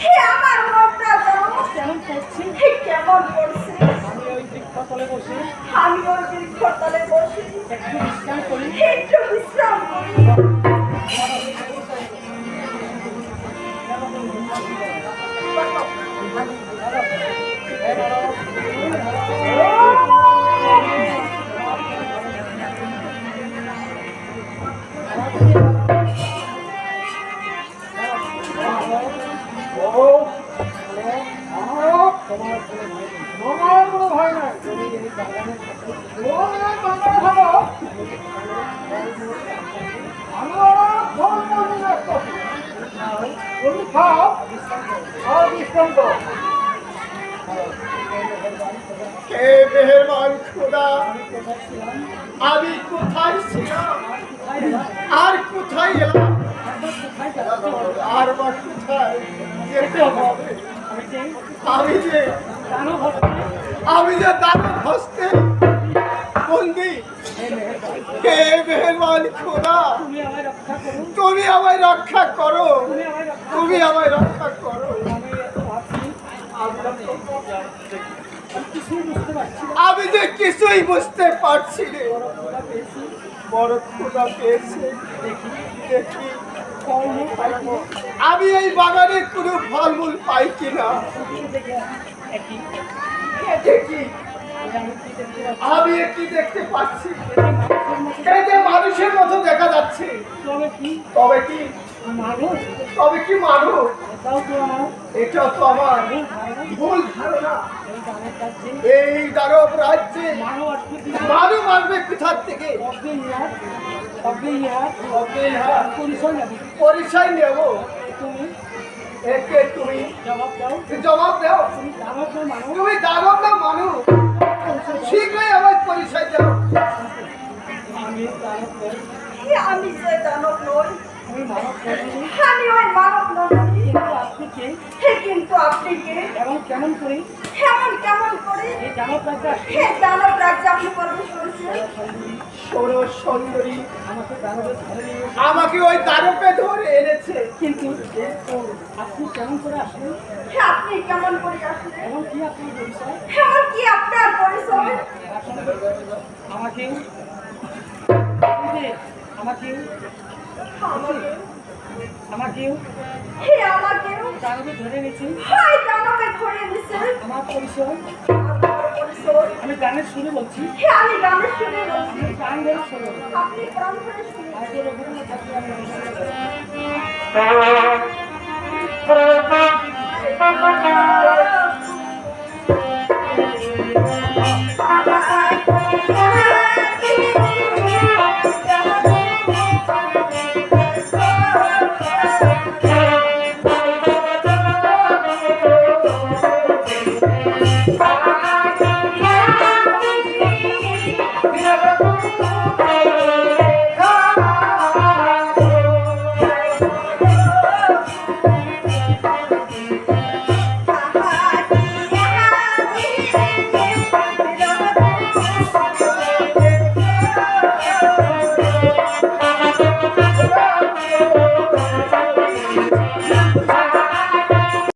হে আমার মনটা কেমন করছে, কেমন করছে। আমি ওই বৃক্ষতলে বসে একটু বিশ্রাম করি। আমি কোথায় ছিলাম আর কোথায় এলাম আর বা কোথায় যেতে হবে। আমি যে দানব হস্তে বন্দি। হে মেহেরবান খোদা, তুমি আমায় রক্ষা করো, তুমি আমায় রক্ষা করো। আমি যে কিছুই বুঝতে পারছি না। বড় খোদা পেয়েছে। দেখি আমি এই বাগানে কোনো ফলমূল পাই কিনা। দেখি আমি কি দেখতে পাচ্ছি, এই যে মানুষের মতো দেখা যাচ্ছে। তবে কি মানব? এটাও তো আমার ভুল ধারণা। এই দানব রাজ্যে মানব আসবে কোথার থেকে? পরিচয় নেব। তুমি জবাব দাও। তুমি দানব না মানুষ? শীঘ্রই আমার পরিচয় দাও। আমি যে দানব নই, আমি ওই মানব নই। কিন্তু আপনি কে? কেমন করে এই দানব রাজ্যে আপনি প্রবেশ করেছেন? সুন্দরী আমাকে ওই দানবে ধরে এনেছে। কিন্তু আপনি কেমন করে আসলেন? আপনি কেমন করে আসলেন? এমন কি আপনার পরিচয়? আপনার পরিচয়? আমাকেও দানবে ধরে নিয়েছি। আমার পরিচয় আমি গানের সুরে বলছি। গান ধরে শুনে Yeah.